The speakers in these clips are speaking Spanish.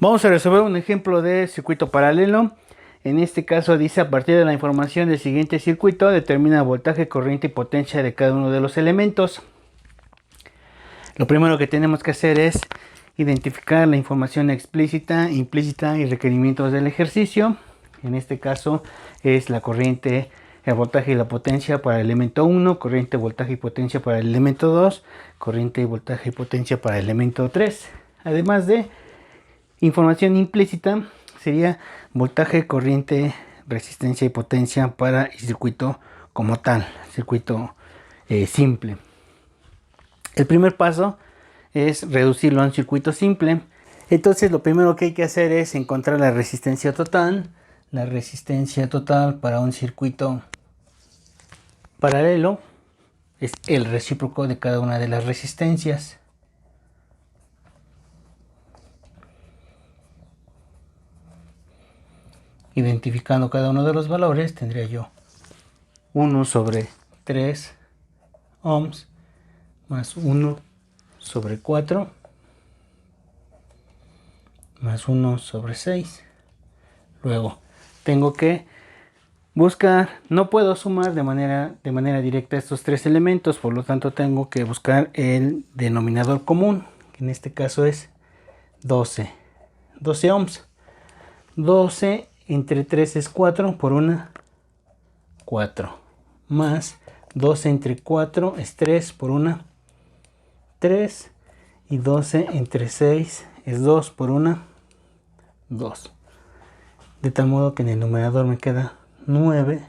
Vamos a resolver un ejemplo de circuito paralelo. En este caso dice: a partir de la información del siguiente circuito, determina voltaje, corriente y potencia de cada uno de los elementos. Lo primero que tenemos que hacer es identificar la información explícita, implícita y requerimientos del ejercicio. En este caso es la corriente, el voltaje y la potencia para el elemento 1, corriente, voltaje y potencia para el elemento 2, corriente, voltaje y potencia para el elemento 3. Además de información implícita, sería voltaje, corriente, resistencia y potencia para el circuito como tal, circuito simple. El primer paso es reducirlo a un circuito simple. Entonces lo primero que hay que hacer es encontrar la resistencia total. La resistencia total para un circuito paralelo es el recíproco de cada una de las resistencias. Identificando cada uno de los valores, tendría yo 1 sobre 3 ohms más 1 sobre 4 más 1 sobre 6. Luego tengo que buscar, no puedo sumar de manera directa estos tres elementos, por lo tanto tengo que buscar el denominador común, que en este caso es 12 ohms. 12 entre 3 es 4, por 1, 4. Más 12 entre 4 es 3, por 1, 3. Y 12 entre 6 es 2, por 1, 2. De tal modo que en el numerador me queda 9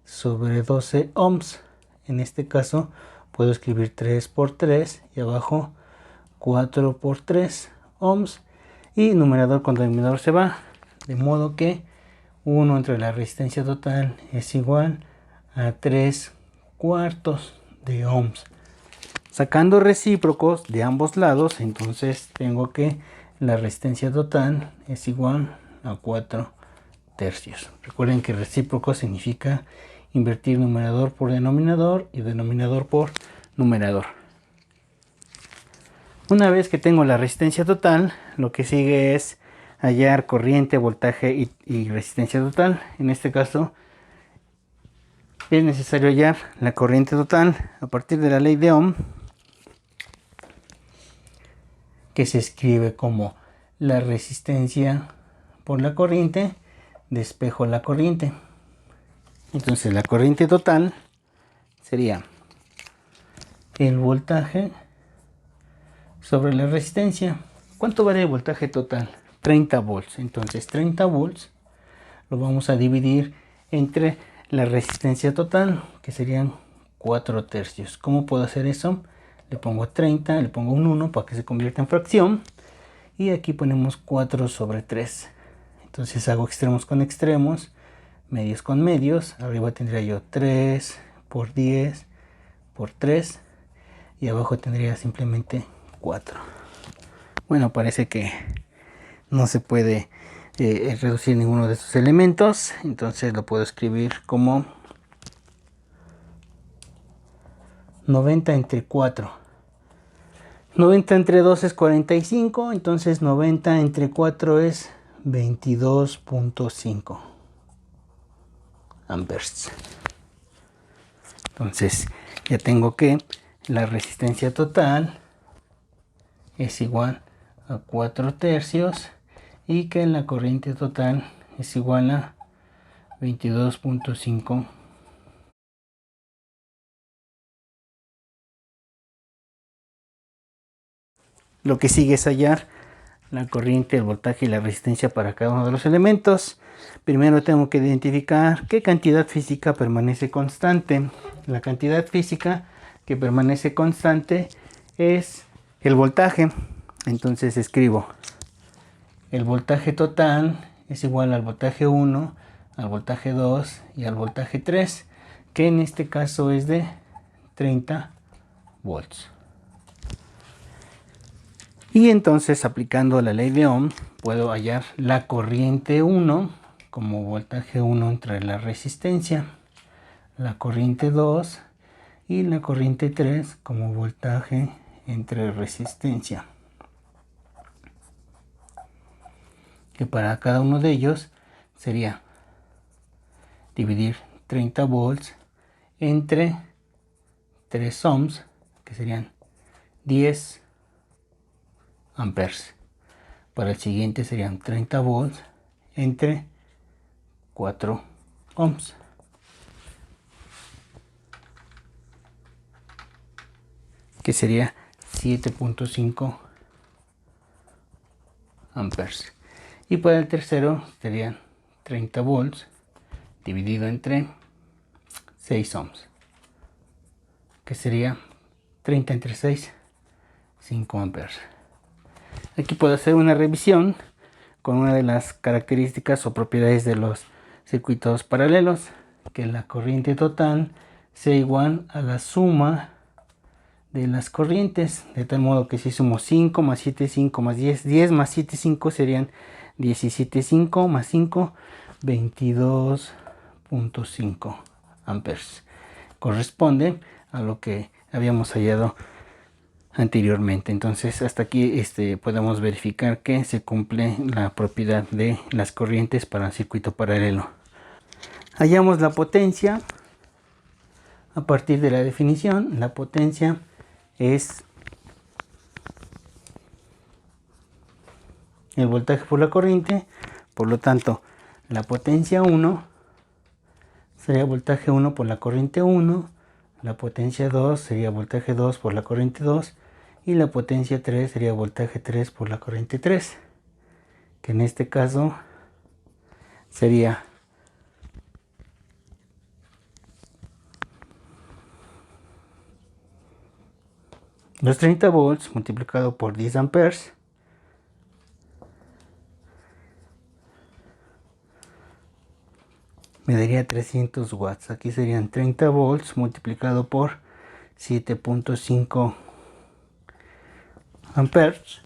sobre 12 ohms. En este caso puedo escribir 3 por 3 y abajo 4 por 3 ohms. Y numerador con denominador se va. De modo que 1 entre la resistencia total es igual a 3 cuartos de ohms. Sacando recíprocos de ambos lados, entonces tengo que la resistencia total es igual a 4 tercios. Recuerden que recíproco significa invertir numerador por denominador y denominador por numerador. Una vez que tengo la resistencia total, lo que sigue es hallar corriente, voltaje y resistencia total. En este caso es necesario hallar la corriente total a partir de la ley de Ohm, que se escribe como la resistencia por la corriente, despejo la corriente. Entonces la corriente total sería el voltaje sobre la resistencia. ¿Cuánto vale el voltaje total? 30 volts. Entonces 30 volts lo vamos a dividir entre la resistencia total, que serían 4 tercios. ¿Cómo puedo hacer eso? Le pongo 30, le pongo un 1 para que se convierta en fracción. Y aquí ponemos 4 sobre 3. Entonces hago extremos con extremos, medios con medios. Arriba tendría yo 3 por 10 por 3. Y abajo tendría simplemente 4. Bueno, parece que no se puede reducir ninguno de estos elementos. Entonces lo puedo escribir como 90 entre 4. 90 entre 2 es 45. Entonces 90 entre 4 es 22.5 amperes. Entonces ya tengo que la resistencia total es igual a 4 tercios y que la corriente total es igual a 22.5. Lo que sigue es hallar la corriente, el voltaje y la resistencia para cada uno de los elementos. Primero tengo que identificar qué cantidad física permanece constante. La cantidad física que permanece constante es el voltaje. Entonces escribo: el voltaje total es igual al voltaje 1, al voltaje 2 y al voltaje 3, que en este caso es de 30 volts. Y entonces, aplicando la ley de Ohm, puedo hallar la corriente 1 como voltaje 1 entre la resistencia, la corriente 2 y la corriente 3 como voltaje entre resistencia. que para cada uno de ellos sería dividir 30 volts entre 3 ohms, que serían 10 amperes. Para el siguiente serían 30 volts entre 4 ohms. Que sería 7.5 amperes. Y para el tercero serían 30 volts dividido entre 6 ohms, que sería 30 entre 6, 5 amperes. Aquí puedo hacer una revisión con una de las características o propiedades de los circuitos paralelos, que la corriente total sea igual a la suma de las corrientes, de tal modo que si sumo 5 más 7, 5 más 10, 10 más 7, 5 serían 17, 5 más 5, 22.5 amperes. Corresponde a lo que habíamos hallado anteriormente. Entonces hasta aquí podemos verificar que se cumple la propiedad de las corrientes para el circuito paralelo. Hallamos la potencia a partir de la definición. La potencia es el voltaje por la corriente, por lo tanto la potencia 1 sería voltaje 1 por la corriente 1, la potencia 2 sería voltaje 2 por la corriente 2 y la potencia 3 sería voltaje 3 por la corriente 3, que en este caso sería los 30 volts multiplicado por 10 amperes me daría 300 watts. Aquí serían 30 volts multiplicado por 7.5 amperes,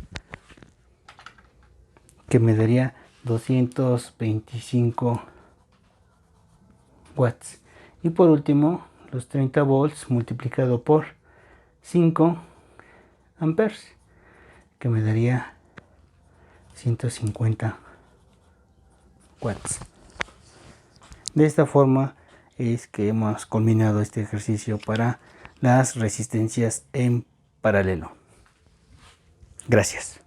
que me daría 225 watts. Y por último, los 30 volts multiplicado por 5 amperes, que me daría 150 watts. De esta forma es que hemos culminado este ejercicio para las resistencias en paralelo. Gracias.